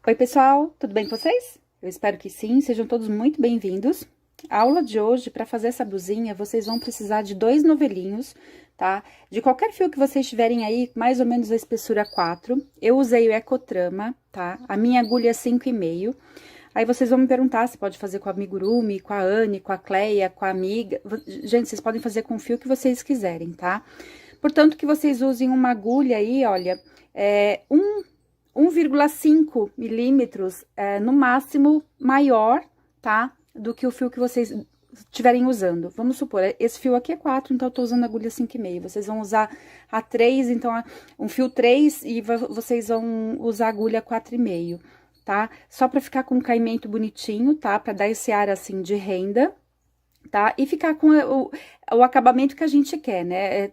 Oi, pessoal, tudo bem com vocês? Eu espero que sim, sejam todos muito bem-vindos. A aula de hoje, para fazer essa blusinha, vocês vão precisar de 2 novelinhos, tá? De qualquer fio que vocês tiverem aí, mais ou menos a espessura 4. Eu usei o Ecotrama, tá? A minha agulha é 5,5. Aí vocês vão me perguntar se pode fazer com a amigurumi, com a Anne, com a Cleia, com a amiga. Gente, vocês podem fazer com o fio que vocês quiserem, tá? Portanto, que vocês usem uma agulha aí, olha, 1,5 milímetros, no máximo, maior, tá? Do que o fio que vocês estiverem usando. Vamos supor, esse fio aqui é 4, então eu tô usando a agulha 5,5. Vocês vão usar a 3, então, um fio 3 e vocês vão usar a agulha 4,5, tá? Só pra ficar com um caimento bonitinho, tá? Pra dar esse ar, assim, de renda, tá? E ficar com o acabamento que a gente quer, né?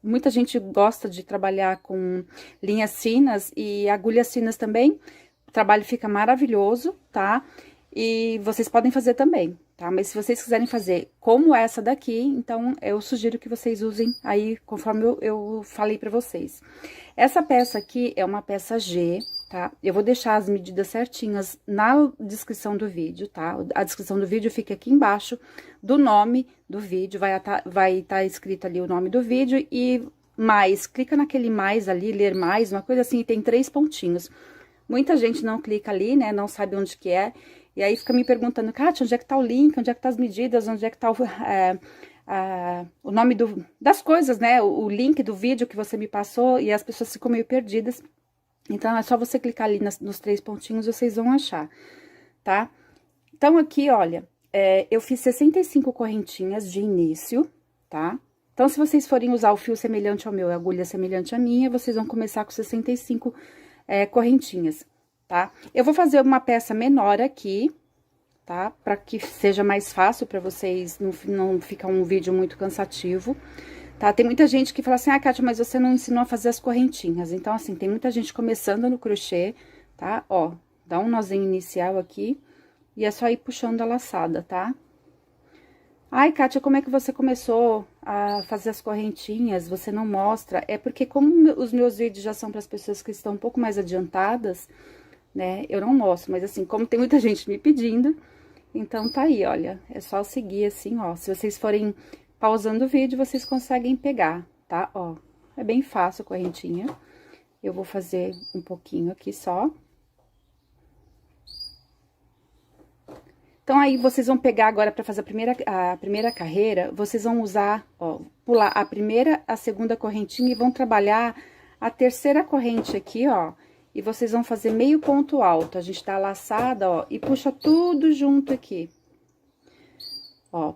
Muita gente gosta de trabalhar com linhas finas e agulhas finas também. O trabalho fica maravilhoso, tá? E vocês podem fazer também, tá? Mas se vocês quiserem fazer como essa daqui, então eu sugiro que vocês usem aí, conforme eu falei pra vocês. Essa peça aqui é uma peça G, tá? Eu vou deixar as medidas certinhas na descrição do vídeo, tá? A descrição do vídeo fica aqui embaixo do nome do vídeo, vai tá escrito ali o nome do vídeo e mais, clica naquele mais ali, ler mais, uma coisa assim, e tem 3 pontinhos. Muita gente não clica ali, né, não sabe onde que é, e aí fica me perguntando, Kátia, onde é que tá o link, onde é que tá as medidas, onde é que tá o nome das coisas, né, o link do vídeo que você me passou, e as pessoas ficam meio perdidas. Então, é só você clicar ali nos 3 pontinhos, vocês vão achar, tá? Então, aqui, olha, eu fiz 65 correntinhas de início, tá? Então, se vocês forem usar o fio semelhante ao meu e a agulha semelhante à minha, vocês vão começar com 65 correntinhas, tá? Eu vou fazer uma peça menor aqui, tá? Pra que seja mais fácil pra vocês, não ficar um vídeo muito cansativo. Tá, tem muita gente que fala assim, ah, Kátia, mas você não ensinou a fazer as correntinhas. Então, assim, tem muita gente começando no crochê, tá? Ó, dá um nozinho inicial aqui e é só ir puxando a laçada, tá? Ai, Kátia, como é que você começou a fazer as correntinhas? Você não mostra? É porque como os meus vídeos já são para as pessoas que estão um pouco mais adiantadas, né? Eu não mostro, mas assim, como tem muita gente me pedindo, então tá aí, olha. É só seguir assim, ó. Se vocês forem pausando o vídeo, vocês conseguem pegar, tá? Ó, é bem fácil a correntinha. Eu vou fazer um pouquinho aqui só. Então, aí, vocês vão pegar agora pra fazer a primeira carreira, vocês vão usar, ó, pular a primeira, a segunda correntinha e vão trabalhar a terceira corrente aqui, ó. E vocês vão fazer meio ponto alto, a gente tá laçada, ó, e puxa tudo junto aqui. Ó.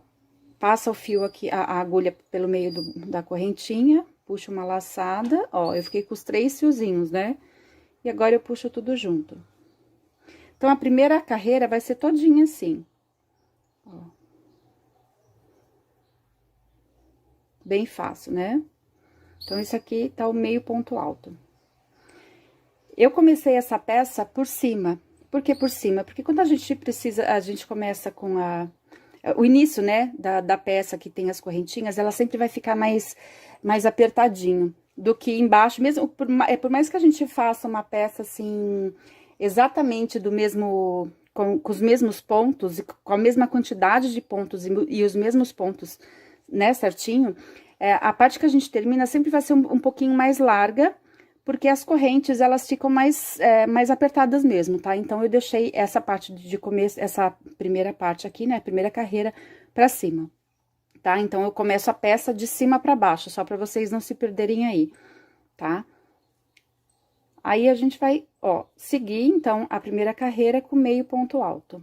Passa o fio aqui, a agulha pelo meio da correntinha, puxa uma laçada, ó, eu fiquei com os 3 fiozinhos, né? E agora eu puxo tudo junto. Então, a primeira carreira vai ser todinha assim, ó. Bem fácil, né? Então, isso aqui tá o meio ponto alto. Eu comecei essa peça por cima. Por que por cima? Porque quando a gente começa com o início, né, da peça que tem as correntinhas, ela sempre vai ficar mais apertadinho do que embaixo, mesmo, por mais que a gente faça uma peça, assim, exatamente do mesmo, com os mesmos pontos, e com a mesma quantidade de pontos e os mesmos pontos, né, certinho, a parte que a gente termina sempre vai ser um pouquinho mais larga, porque as correntes, elas ficam mais apertadas mesmo, tá? Então, eu deixei essa parte de começo, essa primeira parte aqui, né, primeira carreira pra cima, tá? Então, eu começo a peça de cima pra baixo, só pra vocês não se perderem aí, tá? Aí, a gente vai, ó, seguir, então, a primeira carreira com meio ponto alto,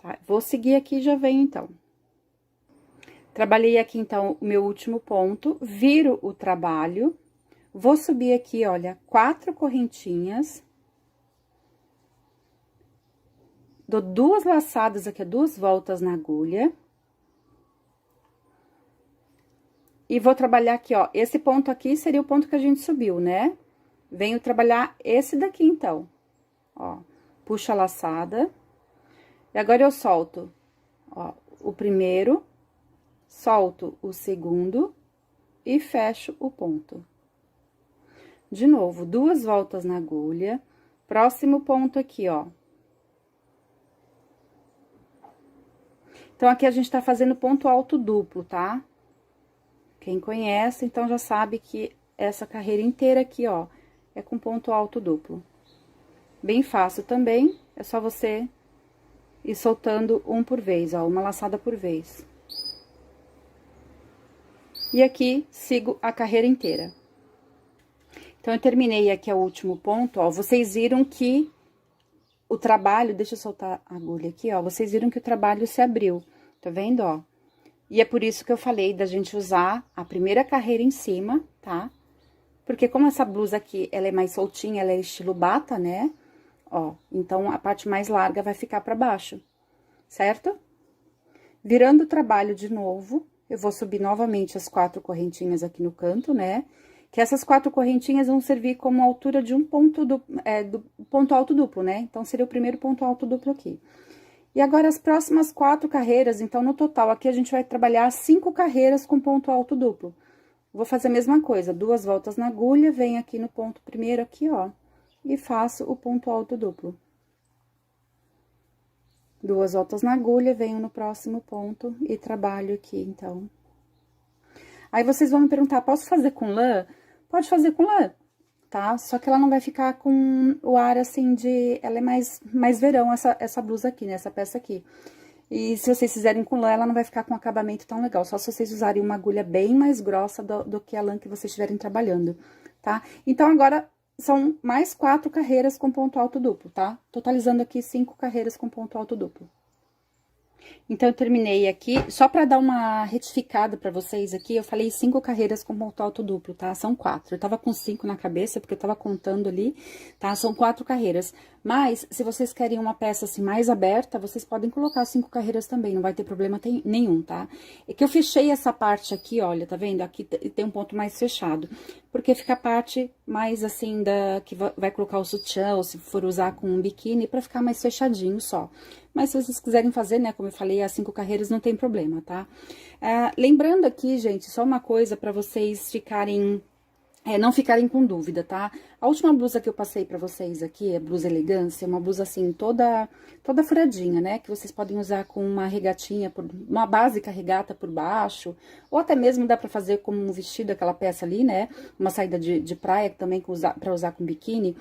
tá? Vou seguir aqui e já venho, então. Trabalhei aqui, então, o meu último ponto, viro o trabalho. Vou subir aqui, olha, 4 correntinhas. Dou 2 laçadas aqui, 2 voltas na agulha. E vou trabalhar aqui, ó, esse ponto aqui seria o ponto que a gente subiu, né? Venho trabalhar esse daqui, então. Ó, puxo a laçada. E agora eu solto, ó, o primeiro, solto o segundo e fecho o ponto. De novo, 2 voltas na agulha, Próximo ponto aqui, ó. Então, aqui a gente tá fazendo ponto alto duplo, tá? Quem conhece, então, já sabe que essa carreira inteira aqui, ó, é com ponto alto duplo. Bem fácil também, é só você ir soltando um por vez, ó, uma laçada por vez. E aqui, sigo a carreira inteira. Então, eu terminei aqui o último ponto, ó, vocês viram que o trabalho, deixa eu soltar a agulha aqui, ó, vocês viram que o trabalho se abriu, tá vendo, ó? E é por isso que eu falei da gente usar a primeira carreira em cima, tá? Porque como essa blusa aqui, ela é mais soltinha, ela é estilo bata, né? Ó, então, a parte mais larga vai ficar pra baixo, certo? Virando o trabalho de novo, eu vou subir novamente as 4 correntinhas aqui no canto, né? Que essas 4 correntinhas vão servir como altura de um ponto do ponto alto duplo, né? Então, seria o primeiro ponto alto duplo aqui. E agora, as próximas 4 carreiras, então, no total, aqui a gente vai trabalhar 5 carreiras com ponto alto duplo. Vou fazer a mesma coisa, 2 voltas na agulha, venho aqui no ponto primeiro aqui, ó, e faço o ponto alto duplo. 2 voltas na agulha, venho no próximo ponto e trabalho aqui, então. Aí, vocês vão me perguntar, posso fazer com lã? Pode fazer com lã, tá? Só que ela não vai ficar com o ar, assim, ela é mais verão, essa blusa aqui, né? Essa peça aqui. E se vocês fizerem com lã, ela não vai ficar com um acabamento tão legal. Só se vocês usarem uma agulha bem mais grossa do que a lã que vocês estiverem trabalhando, tá? Então, agora, são mais 4 carreiras com ponto alto duplo, tá? Totalizando aqui 5 carreiras com ponto alto duplo. Então, eu terminei aqui, só pra dar uma retificada pra vocês aqui, eu falei 5 carreiras com ponto alto duplo, tá? São 4. Eu tava com 5 na cabeça, porque eu tava contando ali, tá? São 4 carreiras. Mas, se vocês querem uma peça, assim, mais aberta, vocês podem colocar 5 carreiras também, não vai ter problema nenhum, tá? É que eu fechei essa parte aqui, olha, tá vendo? Aqui tem um ponto mais fechado, porque fica a parte mais, assim, que vai colocar o sutiã, ou se for usar com um biquíni, pra ficar mais fechadinho só. Mas se vocês quiserem fazer, né, como eu falei, as 5 carreiras não tem problema, tá? Lembrando aqui, gente, só uma coisa pra vocês ficarem, não ficarem com dúvida, tá? A última blusa que eu passei pra vocês aqui, é blusa elegância, uma blusa assim, toda furadinha, né? Que vocês podem usar com uma regatinha, uma básica regata por baixo, ou até mesmo dá pra fazer como um vestido, aquela peça ali, né? Uma saída de praia também pra usar com biquíni.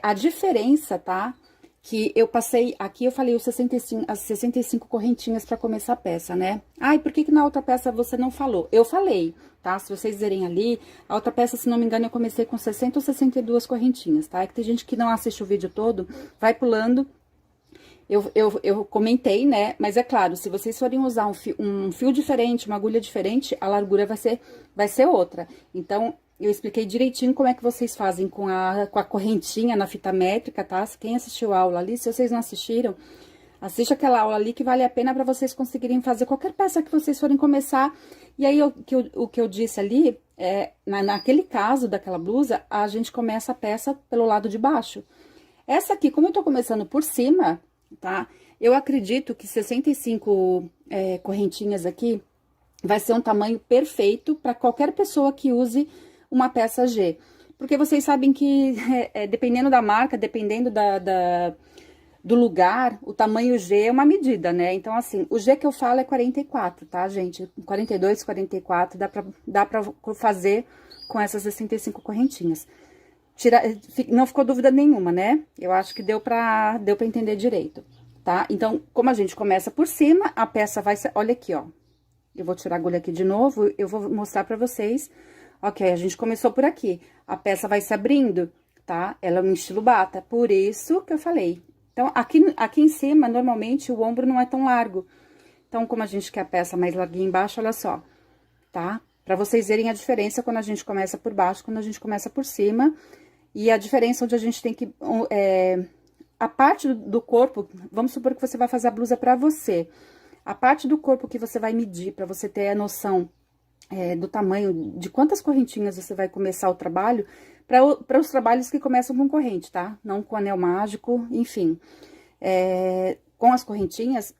A diferença, tá? Que eu passei, aqui eu falei as 65 correntinhas pra começar a peça, né? Ai, por que na outra peça você não falou? Eu falei, tá? Se vocês verem ali, a outra peça, se não me engano, eu comecei com 60 ou 62 correntinhas, tá? É que tem gente que não assiste o vídeo todo, vai pulando. Eu comentei, né? Mas é claro, se vocês forem usar um fio diferente, uma agulha diferente, a largura vai ser outra. Então, eu expliquei direitinho como é que vocês fazem com a correntinha na fita métrica, tá? Quem assistiu a aula ali, se vocês não assistiram, assiste aquela aula ali que vale a pena pra vocês conseguirem fazer qualquer peça que vocês forem começar. E aí, o que eu disse ali, naquele caso daquela blusa, a gente começa a peça pelo lado de baixo. Essa aqui, como eu tô começando por cima, tá? Eu acredito que 65 correntinhas aqui vai ser um tamanho perfeito pra qualquer pessoa que use uma peça G. Porque vocês sabem que, dependendo da marca, dependendo do lugar, o tamanho G é uma medida, né? Então, assim, o G que eu falo é 44, tá, gente? 42, 44, dá pra fazer com essas 65 correntinhas. Não ficou dúvida nenhuma, né? Eu acho que deu pra entender direito, tá? Então, como a gente começa por cima, a peça vai ser... Olha aqui, ó. Eu vou tirar a agulha aqui de novo, eu vou mostrar pra vocês. Ok, a gente começou por aqui. A peça vai se abrindo, tá? Ela é um estilo bata, por isso que eu falei. Então, aqui em cima, normalmente, o ombro não é tão largo. Então, como a gente quer a peça mais larguinha embaixo, olha só, tá? Pra vocês verem a diferença quando a gente começa por baixo, quando a gente começa por cima. E a diferença onde a gente tem que... a parte do corpo, vamos supor que você vai fazer a blusa pra você. A parte do corpo que você vai medir, pra você ter a noção do tamanho, de quantas correntinhas você vai começar o trabalho, para os trabalhos que começam com corrente, tá? Não com anel mágico, enfim. Com as correntinhas,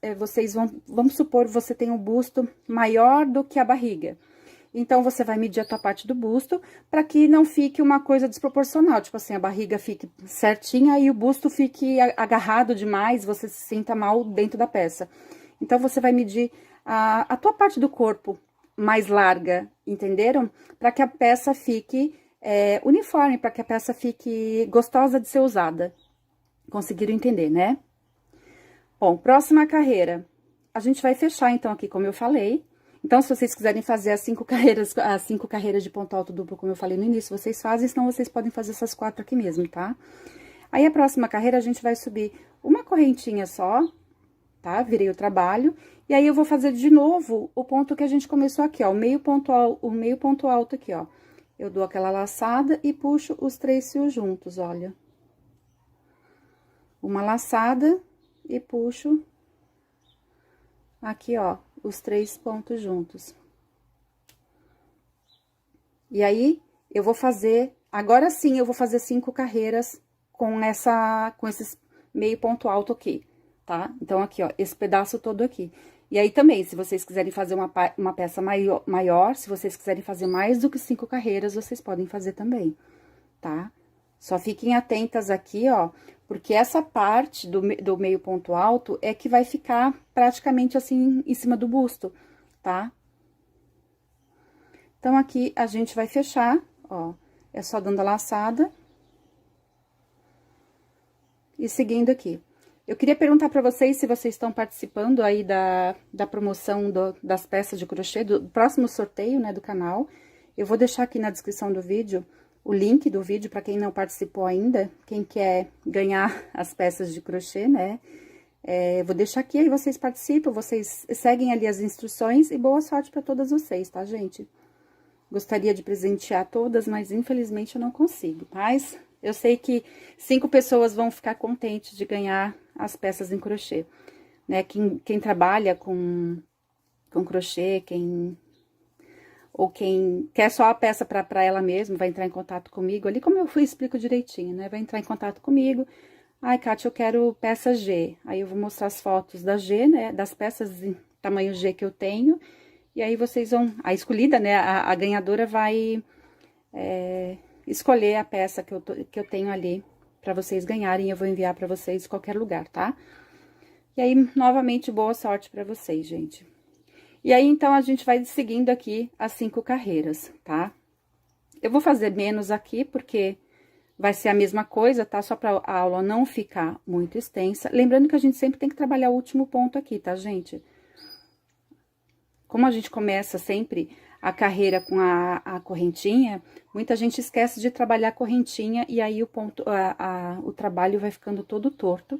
vamos supor, você tem um busto maior do que a barriga. Então, você vai medir a tua parte do busto para que não fique uma coisa desproporcional. Tipo assim, a barriga fique certinha e o busto fique agarrado demais, você se sinta mal dentro da peça. Então, você vai medir a tua parte do corpo mais larga, entenderam? Para que a peça fique uniforme, para que a peça fique gostosa de ser usada. Conseguiram entender, né? Bom, próxima carreira. A gente vai fechar, então, aqui, como eu falei. Então, se vocês quiserem fazer as 5 carreiras de ponto alto duplo, como eu falei no início, vocês fazem, senão vocês podem fazer essas 4 aqui mesmo, tá? Aí, a próxima carreira, a gente vai subir uma correntinha só, tá? Virei o trabalho. E aí, eu vou fazer de novo o ponto que a gente começou aqui, ó, o meio ponto alto aqui, ó. Eu dou aquela laçada e puxo os 3 fios juntos, olha. Uma laçada e puxo aqui, ó, os 3 pontos juntos. E aí, eu vou fazer, agora sim, eu vou fazer 5 carreiras com esses meio ponto alto aqui, tá? Então, aqui, ó, esse pedaço todo aqui. E aí, também, se vocês quiserem fazer uma peça maior, se vocês quiserem fazer mais do que 5 carreiras, vocês podem fazer também, tá? Só fiquem atentas aqui, ó, porque essa parte do meio ponto alto é que vai ficar praticamente assim em cima do busto, tá? Então, aqui a gente vai fechar, ó, é só dando a laçada. E seguindo aqui. Eu queria perguntar pra vocês se vocês estão participando aí da promoção das peças de crochê, do próximo sorteio, né, do canal. Eu vou deixar aqui na descrição do vídeo o link do vídeo para quem não participou ainda, quem quer ganhar as peças de crochê, né? Vou deixar aqui, aí vocês participam, vocês seguem ali as instruções e boa sorte para todas vocês, tá, gente? Gostaria de presentear todas, mas infelizmente eu não consigo, mas eu sei que 5 pessoas vão ficar contentes de ganhar as peças em crochê, né? Quem trabalha com crochê, ou quem quer só a peça para ela mesma, vai entrar em contato comigo, ali como eu explico direitinho, né? Vai entrar em contato comigo. Ai, Kátia, eu quero peça G. Aí eu vou mostrar as fotos da G, né? Das peças em tamanho G que eu tenho. E aí vocês vão... A escolhida, né? A ganhadora vai escolher a peça que eu tenho ali para vocês ganharem. Eu vou enviar para vocês em qualquer lugar, tá? E aí, novamente, boa sorte para vocês, gente. E aí, então, a gente vai seguindo aqui as 5 carreiras, tá? Eu vou fazer menos aqui, porque vai ser a mesma coisa, tá? Só pra a aula não ficar muito extensa. Lembrando que a gente sempre tem que trabalhar o último ponto aqui, tá, gente? Como a gente começa sempre a carreira com a correntinha, muita gente esquece de trabalhar a correntinha e aí o trabalho vai ficando todo torto.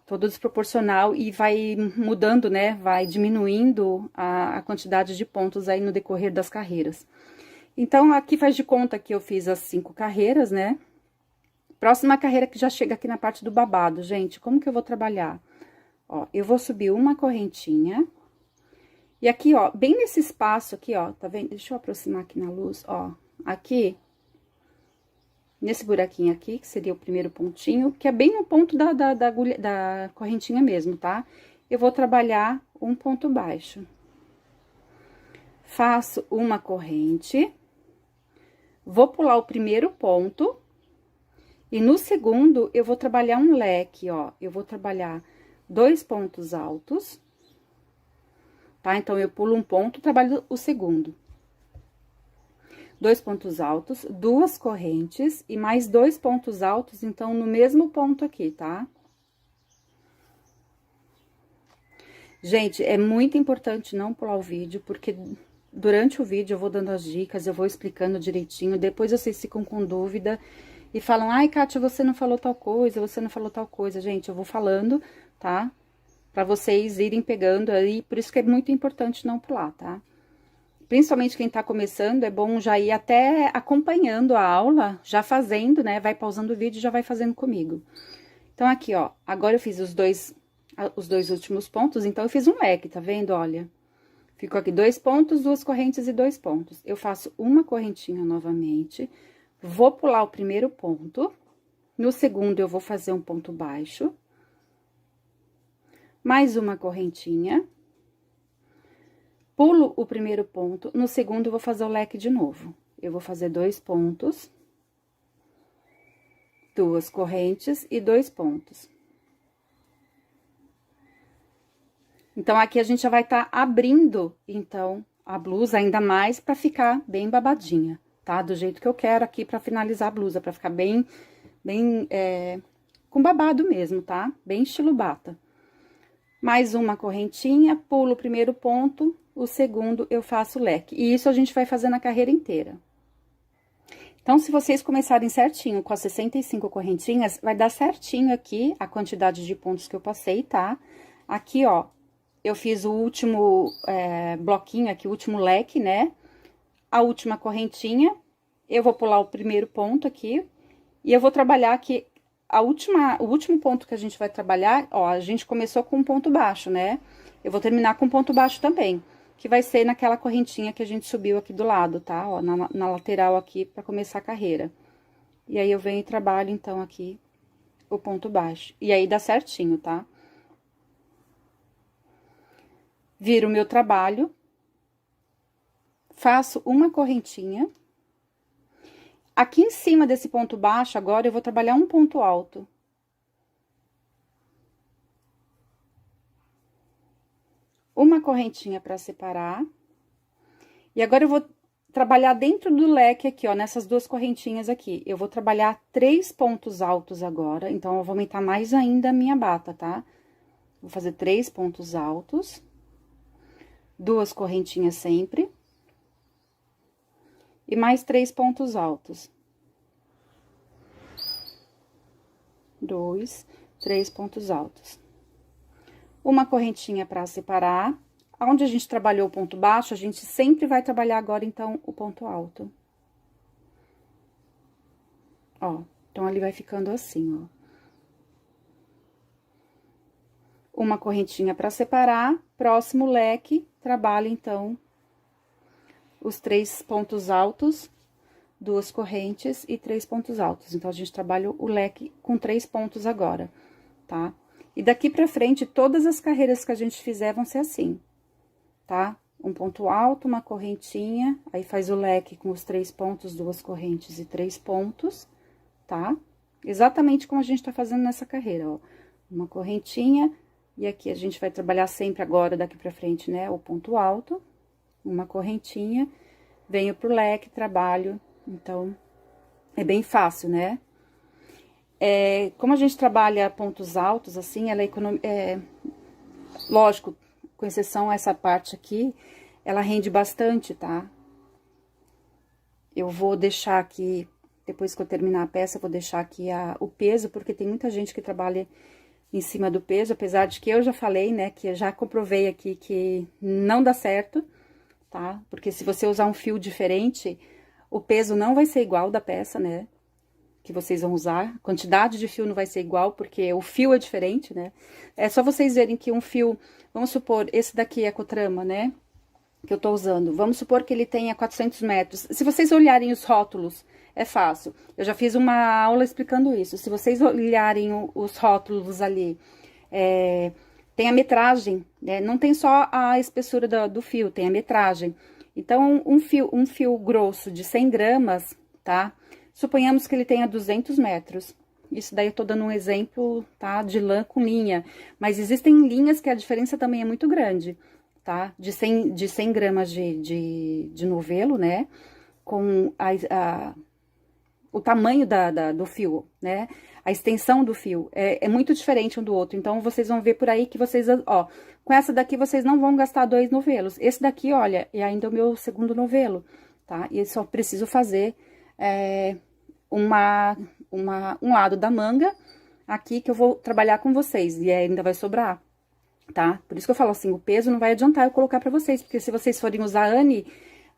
Todo desproporcional e vai mudando, né? Vai diminuindo a quantidade de pontos aí no decorrer das carreiras. Então, aqui faz de conta que eu fiz as 5 carreiras, né? Próxima carreira que já chega aqui na parte do babado, gente. Como que eu vou trabalhar? Ó, eu vou subir uma correntinha. E aqui, ó, bem nesse espaço aqui, ó, tá vendo? Deixa eu aproximar aqui na luz, ó. Aqui... Nesse buraquinho aqui, que seria o primeiro pontinho, que é bem no ponto da correntinha mesmo, tá? Eu vou trabalhar um ponto baixo. Faço uma corrente, vou pular o primeiro ponto, e no segundo, eu vou trabalhar um leque, ó. Eu vou trabalhar 2 pontos altos, tá? Então, eu pulo um ponto, trabalho o segundo. 2 pontos altos, 2 correntes e mais 2 pontos altos, então, no mesmo ponto aqui, tá? Gente, é muito importante não pular o vídeo, porque durante o vídeo eu vou dando as dicas, eu vou explicando direitinho, depois vocês ficam com dúvida e falam, ai, Kátia, você não falou tal coisa, você não falou tal coisa. Gente, eu vou falando, tá? Pra vocês irem pegando aí, por isso que é muito importante não pular, tá? Principalmente quem tá começando, é bom já ir até acompanhando a aula, já fazendo, né? Vai pausando o vídeo e já vai fazendo comigo. Então, aqui, ó, agora eu fiz os dois últimos pontos, então eu fiz um leque, tá vendo? Olha, ficou aqui 2 pontos, 2 correntes e 2 pontos. Eu faço uma correntinha novamente, vou pular o primeiro ponto, no segundo eu vou fazer um ponto baixo, mais uma correntinha, Pulo o primeiro ponto, no segundo eu vou fazer o leque de novo. Eu vou fazer 2 pontos, 2 correntes e 2 pontos. Então, aqui a gente já vai estar abrindo, então, a blusa ainda mais pra ficar bem babadinha, tá? Do jeito que eu quero aqui pra finalizar a blusa, pra ficar bem com babado mesmo, tá? Bem estilo bata. Mais uma correntinha, pulo o primeiro ponto, o segundo eu faço leque. E isso a gente vai fazer na carreira inteira. Então, se vocês começarem certinho com as 65 correntinhas, vai dar certinho aqui a quantidade de pontos que eu passei, tá? Aqui, ó, eu fiz o último bloquinho aqui, o último leque, né? A última correntinha, eu vou pular o primeiro ponto aqui, e eu vou trabalhar aqui, o último ponto que a gente vai trabalhar, ó, a gente começou com um ponto baixo, né? Eu vou terminar com ponto baixo também, que vai ser naquela correntinha que a gente subiu aqui do lado, tá? Ó, na lateral aqui, pra começar a carreira. E aí, eu venho e trabalho, então, aqui, o ponto baixo. E aí, dá certinho, tá? Viro o meu trabalho, faço uma correntinha. Aqui em cima desse ponto baixo, agora, eu vou trabalhar um ponto alto. Uma correntinha pra separar. E agora, eu vou trabalhar dentro do leque aqui, ó, nessas 2 correntinhas aqui. Eu vou trabalhar 3 pontos altos agora, então, eu vou aumentar mais ainda a minha bata, tá? Vou fazer 3 pontos altos. 2 correntinhas sempre. E mais 3 pontos altos. 2, 3 pontos altos. Uma correntinha pra separar. Onde a gente trabalhou o ponto baixo, a gente sempre vai trabalhar agora, então, o ponto alto. Ó, então, ali vai ficando assim, ó. Uma correntinha pra separar, próximo leque, trabalho, então, os 3 pontos altos, 2 correntes e 3 pontos altos. Então, a gente trabalha o leque com 3 pontos agora, tá? E daqui pra frente, todas as carreiras que a gente fizer vão ser assim, tá? Um ponto alto, uma correntinha, aí faz o leque com os 3 pontos, 2 correntes e 3 pontos, tá? Exatamente como a gente tá fazendo nessa carreira, ó. Uma correntinha, e aqui a gente vai trabalhar sempre agora, daqui pra frente, né? O ponto alto, uma correntinha, venho pro leque, trabalho, então, é bem fácil, né? Como a gente trabalha pontos altos, assim, ela lógico, com exceção essa parte aqui, ela rende bastante, tá? Eu vou deixar aqui, depois que eu terminar a peça, eu vou deixar aqui o peso, porque tem muita gente que trabalha em cima do peso, apesar de que eu já falei, né, que eu já comprovei aqui que não dá certo, tá? Porque se você usar um fio diferente, o peso não vai ser igual da peça, né? Que vocês vão usar. A quantidade de fio não vai ser igual, porque o fio é diferente, né? É só vocês verem que um fio, vamos supor, esse daqui é a cotrama, né? Que eu tô usando. Vamos supor que ele tenha 400 metros. Se vocês olharem os rótulos, é fácil. Eu já fiz uma aula explicando isso. Se vocês olharem os rótulos ali, tem a metragem, né? Não tem só a espessura do fio, tem a metragem. Então, um fio grosso de 100 gramas, tá? Suponhamos que ele tenha 200 metros. Isso daí eu tô dando um exemplo, tá? De lã com linha. Mas existem linhas que a diferença também é muito grande, tá? De 100 gramas de novelo, né? Com o tamanho do fio, né? A extensão do fio é muito diferente um do outro. Então, vocês vão ver por aí que vocês, ó, com essa daqui vocês não vão gastar 2 novelos. Esse daqui, olha, é ainda o meu segundo novelo, tá? E eu só preciso fazer um lado da manga aqui que eu vou trabalhar com vocês. E ainda vai sobrar, tá? Por isso que eu falo assim, o peso não vai adiantar eu colocar pra vocês. Porque se vocês forem usar Anne,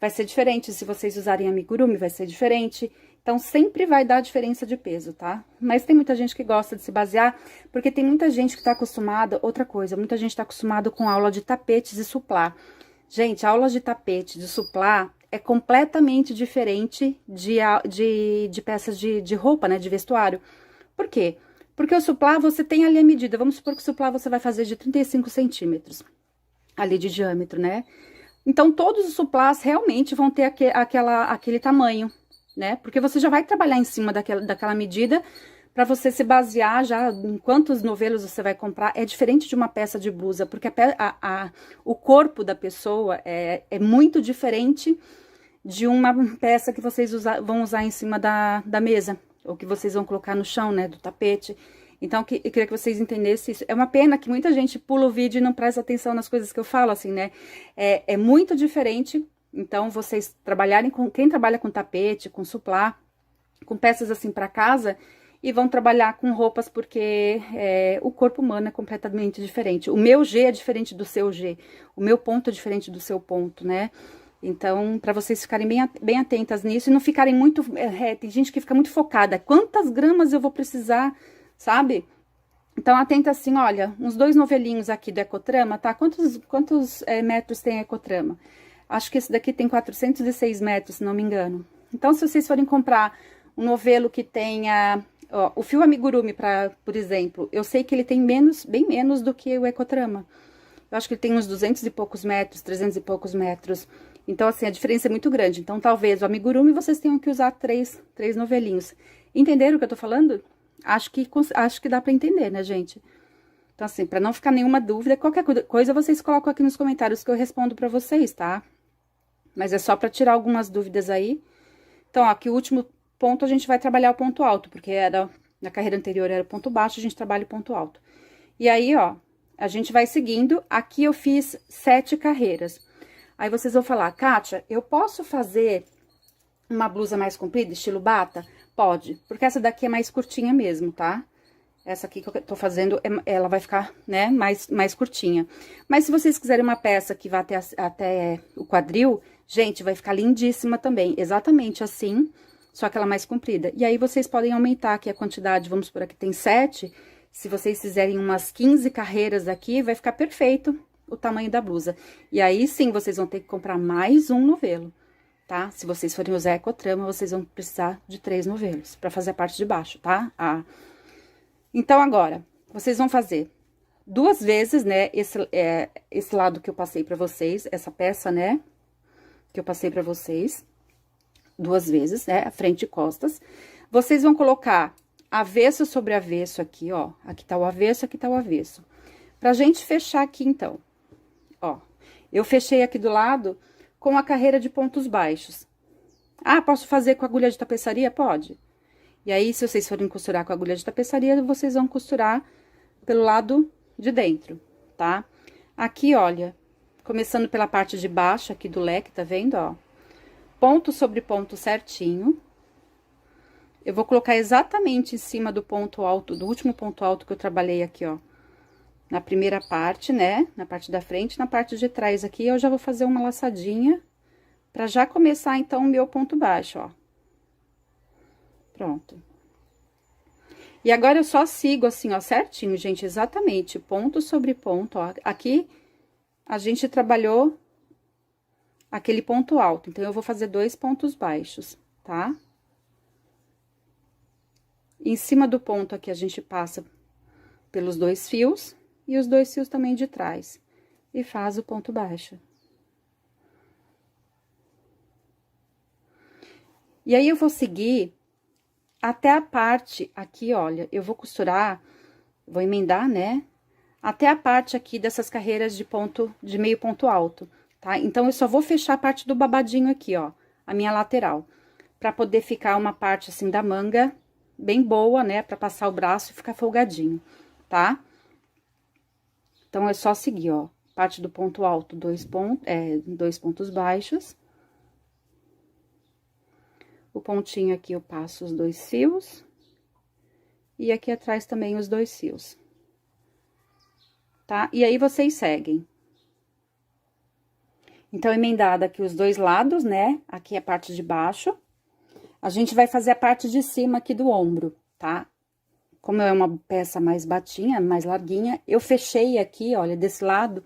vai ser diferente. Se vocês usarem amigurumi, vai ser diferente. Então, sempre vai dar diferença de peso, tá? Mas tem muita gente que gosta de se basear, porque tem muita gente que tá acostumada... Outra coisa, muita gente tá acostumada com aula de tapetes e suplá. Gente, a aula de tapete, de suplá, é completamente diferente de peças de roupa, né? De vestuário. Por quê? Porque o suplá, você tem ali a medida. Vamos supor que o suplá você vai fazer de 35 centímetros ali de diâmetro, né? Então, todos os suplás realmente vão ter aquele tamanho, né? Porque você já vai trabalhar em cima daquela medida para você se basear já em quantos novelos você vai comprar. É diferente de uma peça de blusa, porque o corpo da pessoa é muito diferente de uma peça que vocês vão usar em cima da mesa, ou que vocês vão colocar no chão, né, do tapete. Então, eu queria que vocês entendessem isso. É uma pena que muita gente pula o vídeo e não presta atenção nas coisas que eu falo, assim, né? É muito diferente. Então, vocês trabalharem com... Quem trabalha com tapete, com suplá, com peças assim para casa, e vão trabalhar com roupas, porque o corpo humano é completamente diferente. O meu G é diferente do seu G. O meu ponto é diferente do seu ponto, né? Então, para vocês ficarem bem atentas nisso e não ficarem muito... tem gente que fica muito focada. Quantas gramas eu vou precisar, sabe? Então, atenta assim, olha, uns 2 novelinhos aqui do Ecotrama, tá? Quantos metros tem Ecotrama? Acho que esse daqui tem 406 metros, se não me engano. Então, se vocês forem comprar um novelo que tenha... Ó, o fio amigurumi, por exemplo, eu sei que ele tem bem menos do que o Ecotrama. Eu acho que ele tem uns 200 e poucos metros, 300 e poucos metros. Então, assim, a diferença é muito grande. Então, talvez o amigurumi vocês tenham que usar três novelinhos. Entenderam o que eu tô falando? Acho que dá pra entender, né, gente? Então, assim, pra não ficar nenhuma dúvida, qualquer coisa vocês colocam aqui nos comentários que eu respondo pra vocês, tá? Mas é só pra tirar algumas dúvidas aí. Então, ó, aqui o último ponto a gente vai trabalhar o ponto alto, porque na carreira anterior era o ponto baixo, a gente trabalha o ponto alto. E aí, ó, a gente vai seguindo. Aqui eu fiz 7 carreiras. Aí vocês vão falar, Kátia, eu posso fazer uma blusa mais comprida, estilo bata? Pode, porque essa daqui é mais curtinha mesmo, tá? Essa aqui que eu tô fazendo, ela vai ficar, né, mais curtinha. Mas se vocês quiserem uma peça que vá até o quadril, gente, vai ficar lindíssima também. Exatamente assim, só que ela mais comprida. E aí, vocês podem aumentar aqui a quantidade, vamos por aqui, tem 7. Se vocês fizerem umas 15 carreiras aqui, vai ficar perfeito o tamanho da blusa. E aí, sim, vocês vão ter que comprar mais um novelo, tá? Se vocês forem usar Ecotrama, vocês vão precisar de 3 novelos pra fazer a parte de baixo, tá? Então, agora, vocês vão fazer 2 vezes, né, esse lado que eu passei pra vocês, essa peça, né, que eu passei pra vocês, 2 vezes, né, frente e costas. Vocês vão colocar avesso sobre avesso aqui, ó. Aqui tá o avesso, aqui tá o avesso. Pra gente fechar aqui, então, ó. Eu fechei aqui do lado com a carreira de pontos baixos. Ah, posso fazer com agulha de tapeçaria? Pode. E aí, se vocês forem costurar com agulha de tapeçaria, vocês vão costurar pelo lado de dentro, tá? Aqui, olha, começando pela parte de baixo aqui do leque, tá vendo, ó? Ponto sobre ponto certinho. Eu vou colocar exatamente em cima do ponto alto, do último ponto alto que eu trabalhei aqui, ó. Na primeira parte, né? Na parte da frente, na parte de trás aqui, eu já vou fazer uma laçadinha pra já começar, então, o meu ponto baixo, ó. Pronto. E agora, eu só sigo assim, ó, certinho, gente, exatamente, ponto sobre ponto, ó. Aqui, a gente trabalhou aquele ponto alto, então, eu vou fazer 2 pontos baixos, tá? Em cima do ponto aqui, a gente passa pelos 2 fios e os 2 fios também de trás. E faz o ponto baixo. E aí, eu vou seguir até a parte aqui, olha, eu vou costurar, vou emendar, né? Até a parte aqui dessas carreiras de meio ponto alto, tá? Então, eu só vou fechar a parte do babadinho aqui, ó, a minha lateral. Pra poder ficar uma parte, assim, da manga bem boa, né? Pra passar o braço e ficar folgadinho, tá? Então, é só seguir, ó. Parte do ponto alto, 2 pontos baixos. O pontinho aqui, eu passo os 2 fios. E aqui atrás também os 2 fios. Tá? E aí, vocês seguem. Então, emendada aqui os 2 lados, né? Aqui a parte de baixo. A gente vai fazer a parte de cima aqui do ombro, tá? Como é uma peça mais batinha, mais larguinha, eu fechei aqui, olha, desse lado,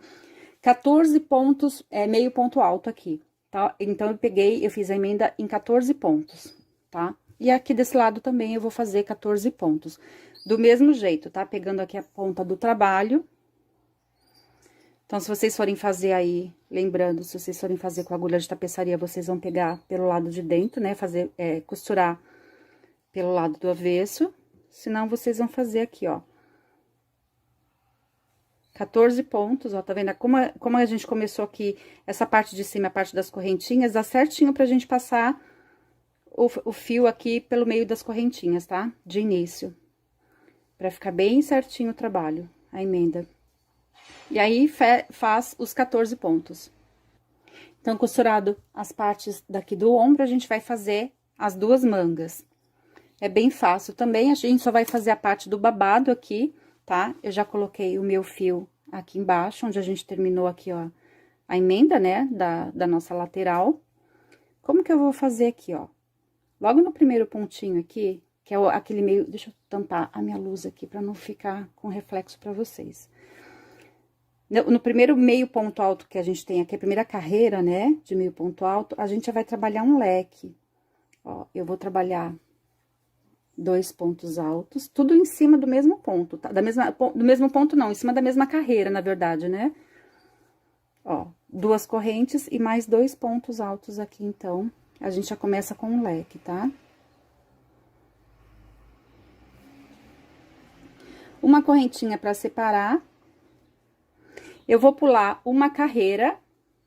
14 pontos, meio ponto alto aqui, tá? Então, eu fiz a emenda em 14 pontos, tá? E aqui desse lado também eu vou fazer 14 pontos. Do mesmo jeito, tá? Pegando aqui a ponta do trabalho, Então, se vocês forem fazer aí, lembrando, se vocês forem fazer com agulha de tapeçaria, vocês vão pegar pelo lado de dentro, né? Costurar pelo lado do avesso. Senão, vocês vão fazer aqui, ó. 14 pontos, ó, tá vendo? Como a gente começou aqui, essa parte de cima, a parte das correntinhas, dá certinho pra gente passar o fio aqui pelo meio das correntinhas, tá? De início. Pra ficar bem certinho o trabalho, a emenda. E aí, faz os 14 pontos. Então, costurado as partes daqui do ombro, a gente vai fazer as 2 mangas. É bem fácil também, a gente só vai fazer a parte do babado aqui, tá? Eu já coloquei o meu fio aqui embaixo, onde a gente terminou aqui, ó, a emenda, né, da nossa lateral. Como que eu vou fazer aqui, ó? Logo no primeiro pontinho aqui, que é aquele meio... Deixa eu tampar a minha luz aqui, pra não ficar com reflexo pra vocês. No primeiro meio ponto alto que a gente tem aqui, a primeira carreira, né, de meio ponto alto, a gente já vai trabalhar um leque. Ó, eu vou trabalhar 2 pontos altos, tudo em cima do mesmo ponto, tá? Do mesmo ponto não, em cima da mesma carreira, na verdade, né? Ó, 2 correntes e mais 2 pontos altos aqui, então, a gente já começa com um leque, tá? Uma correntinha pra separar. Eu vou pular uma carreira,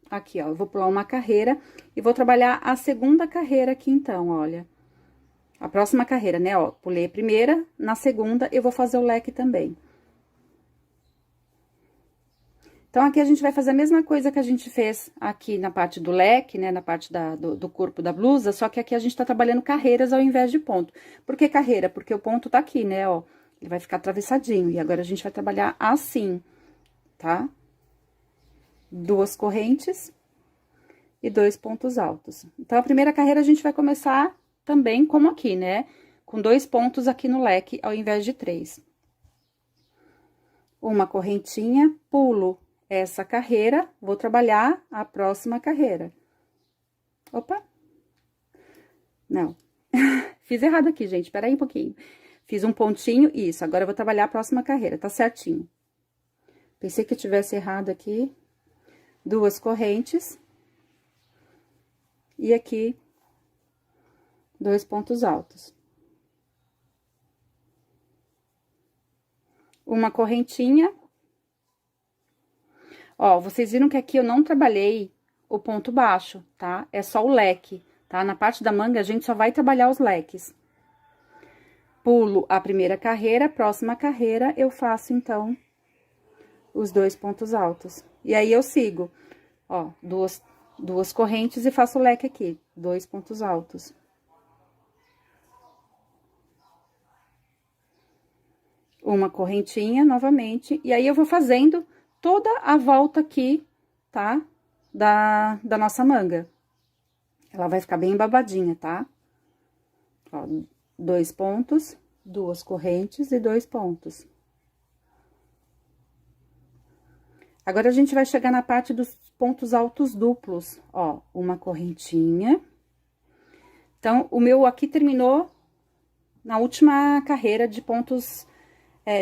aqui, ó, eu vou pular uma carreira e vou trabalhar a segunda carreira aqui, então, olha. A próxima carreira, né, ó, pulei a primeira, na segunda eu vou fazer o leque também. Então, aqui a gente vai fazer a mesma coisa que a gente fez aqui na parte do leque, né, na parte do corpo da blusa, só que aqui a gente tá trabalhando carreiras ao invés de ponto. Por que carreira? Porque o ponto tá aqui, né, ó, ele vai ficar atravessadinho, e agora a gente vai trabalhar assim, tá? 2 correntes e 2 pontos altos. Então, a primeira carreira a gente vai começar também como aqui, né? Com 2 pontos aqui no leque, ao invés de 3. Uma correntinha, pulo essa carreira, vou trabalhar a próxima carreira. Opa! Não. Fiz errado aqui, gente, peraí um pouquinho. Fiz um pontinho, isso, agora eu vou trabalhar a próxima carreira, tá certinho. Pensei que eu tivesse errado aqui. 2 correntes. E aqui 2 pontos altos. Uma correntinha. Ó, vocês viram que aqui eu não trabalhei o ponto baixo, tá? É só o leque, tá? Na parte da manga, a gente só vai trabalhar os leques. Pulo a primeira carreira, próxima carreira, eu faço, então, os 2 pontos altos. E aí, eu sigo, ó, duas correntes e faço o leque aqui, 2 pontos altos. Uma correntinha, novamente, e aí eu vou fazendo toda a volta aqui, tá? Da nossa manga. Ela vai ficar bem babadinha, tá? Ó, 2 pontos, 2 correntes e 2 pontos. Agora, a gente vai chegar na parte dos pontos altos duplos, ó, uma correntinha. Então, o meu aqui terminou na última carreira de pontos...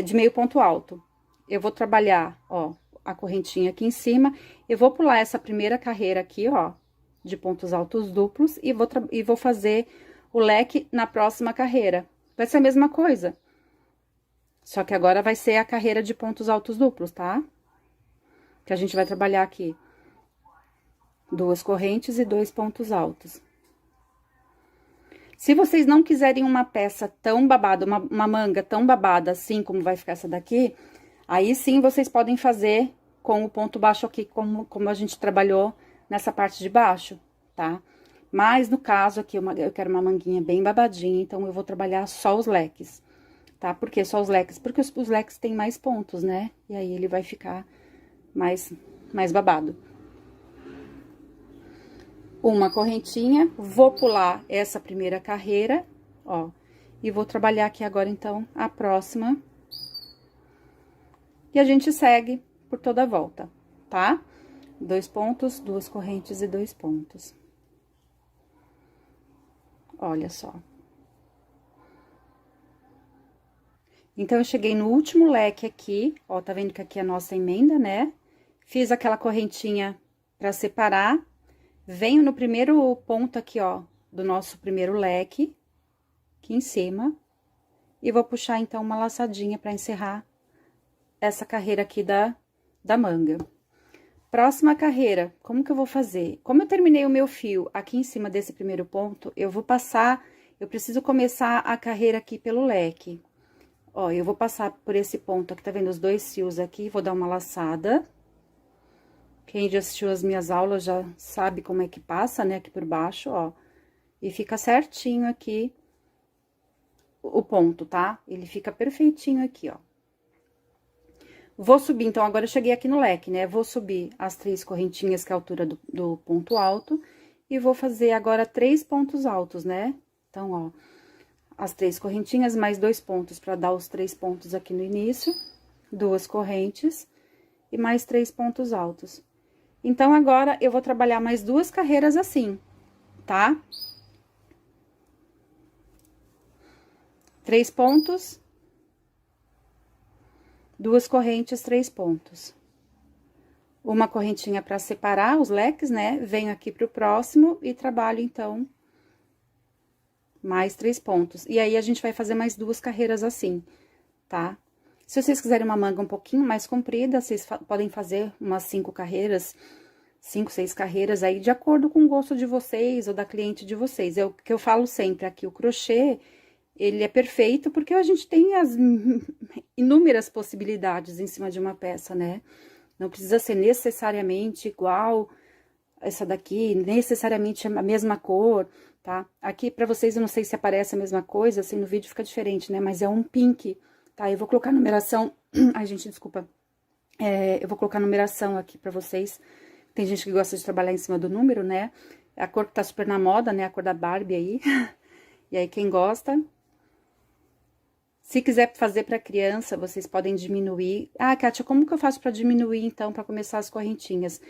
de meio ponto alto. Eu vou trabalhar, ó, a correntinha aqui em cima, eu vou pular essa primeira carreira aqui, ó, de pontos altos duplos, e vou fazer o leque na próxima carreira. Vai ser a mesma coisa. Só que agora vai ser a carreira de pontos altos duplos, tá? Que a gente vai trabalhar aqui. 2 correntes e 2 pontos altos. Se vocês não quiserem uma peça tão babada, uma manga tão babada assim como vai ficar essa daqui, aí sim vocês podem fazer com o ponto baixo aqui, como a gente trabalhou nessa parte de baixo, tá? Mas no caso aqui, eu quero uma manguinha bem babadinha, então eu vou trabalhar só os leques, tá? Por que só os leques? Porque os leques têm mais pontos, né? E aí ele vai ficar mais babado. Uma correntinha, vou pular essa primeira carreira, ó, e vou trabalhar aqui agora, então, a próxima. E a gente segue por toda a volta, tá? 2 pontos, 2 correntes e 2 pontos. Olha só. Então, eu cheguei no último leque aqui, ó, tá vendo que aqui é a nossa emenda, né? Fiz aquela correntinha pra separar, venho no primeiro ponto aqui, ó, do nosso primeiro leque, aqui em cima, e vou puxar, então, uma laçadinha pra encerrar essa carreira aqui da manga. Próxima carreira, como que eu vou fazer? Como eu terminei o meu fio aqui em cima desse primeiro ponto, eu vou passar, eu preciso começar a carreira aqui pelo leque. Ó, eu vou passar por esse ponto aqui, tá vendo os dois fios aqui, vou dar uma laçada. Quem já assistiu as minhas aulas já sabe como é que passa, né, aqui por baixo, ó. E fica certinho aqui o ponto, tá? Ele fica perfeitinho aqui, ó. Vou subir, então, agora eu cheguei aqui no leque, né? Vou subir as 3 correntinhas, que é a altura do ponto alto, e vou fazer agora 3 pontos altos, né? Então, ó, as 3 correntinhas, mais 2 pontos, pra dar os 3 pontos aqui no início, 2 correntes, e mais 3 pontos altos. Então, agora, eu vou trabalhar mais 2 carreiras assim, tá? 3 pontos, 2 correntes, 3 pontos. Uma correntinha para separar os leques, né? Venho aqui pro próximo e trabalho, então, mais 3 pontos. E aí, a gente vai fazer mais 2 carreiras assim, tá? Se vocês quiserem uma manga um pouquinho mais comprida, vocês podem fazer umas 5 carreiras, 5, 6 carreiras aí, de acordo com o gosto de vocês ou da cliente de vocês. É o que eu falo sempre aqui, o crochê, ele é perfeito porque a gente tem as inúmeras possibilidades em cima de uma peça, né? Não precisa ser necessariamente igual essa daqui, necessariamente a mesma cor, tá? Aqui pra vocês, eu não sei se aparece a mesma coisa, assim, no vídeo fica diferente, né? Mas é um pink, tá? Eu vou colocar a numeração... Ai, gente, desculpa. Eu vou colocar a numeração aqui pra vocês. Tem gente que gosta de trabalhar em cima do número, né? É a cor que tá super na moda, né? A cor da Barbie aí. E aí, quem gosta... Se quiser fazer para criança, vocês podem diminuir. Ah, Kátia, como que eu faço para diminuir, então, para começar as correntinhas?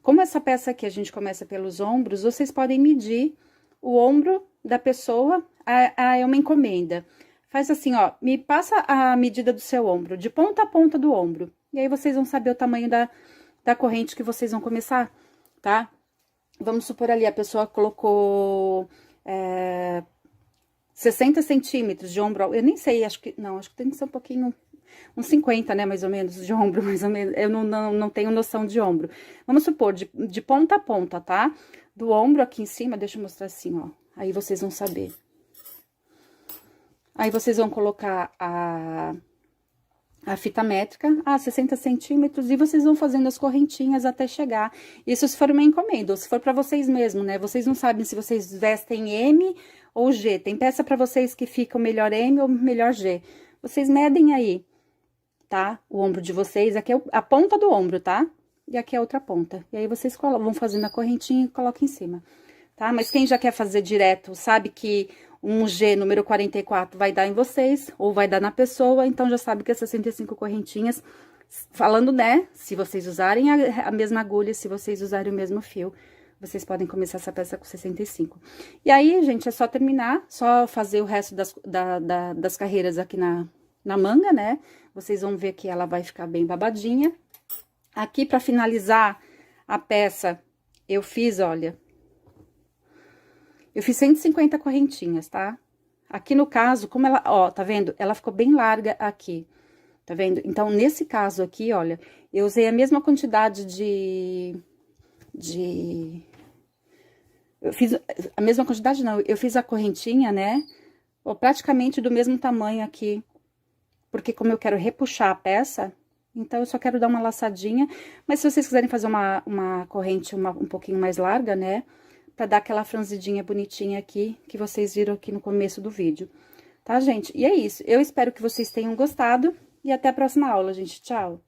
Como essa peça aqui a gente começa pelos ombros, vocês podem medir o ombro da pessoa, é uma encomenda. Faz assim, ó, me passa a medida do seu ombro, de ponta a ponta do ombro. E aí, vocês vão saber o tamanho da corrente que vocês vão começar, tá? Vamos supor ali, a pessoa colocou... 60 centímetros de ombro, eu nem sei, acho que tem que ser um pouquinho, uns 50, né, mais ou menos, de ombro, mais ou menos, eu não tenho noção de ombro. Vamos supor, de ponta a ponta, tá? Do ombro aqui em cima, deixa eu mostrar assim, ó, aí vocês vão saber. Aí, vocês vão colocar a fita métrica, 60 centímetros, e vocês vão fazendo as correntinhas até chegar. Isso se for uma encomenda, ou se for pra vocês mesmo, né? Vocês não sabem se vocês vestem M ou G. Tem peça pra vocês que fica o melhor M ou melhor G. Vocês medem aí, tá? O ombro de vocês, aqui é a ponta do ombro, tá? E aqui é a outra ponta. E aí, vocês vão fazendo a correntinha e colocam em cima, tá? Mas quem já quer fazer direto, sabe que um G número 44 vai dar em vocês, ou vai dar na pessoa, então já sabe que as 65 correntinhas, falando, né, se vocês usarem a mesma agulha, se vocês usarem o mesmo fio, vocês podem começar essa peça com 65. E aí, gente, é só terminar, só fazer o resto das carreiras aqui na manga, né? Vocês vão ver que ela vai ficar bem babadinha. Aqui, pra finalizar a peça, eu fiz, olha... Eu fiz 150 correntinhas, tá? Aqui no caso, como ela, ó, tá vendo? Ela ficou bem larga aqui, tá vendo? Então, nesse caso aqui, olha, eu usei a mesma quantidade eu fiz a mesma quantidade, não, eu fiz a correntinha, né? Ó, praticamente do mesmo tamanho aqui, porque como eu quero repuxar a peça, então eu só quero dar uma laçadinha. Mas se vocês quiserem fazer uma corrente um pouquinho mais larga, né? Pra dar aquela franzidinha bonitinha aqui, que vocês viram aqui no começo do vídeo. Tá, gente? E é isso. Eu espero que vocês tenham gostado. E até a próxima aula, gente. Tchau!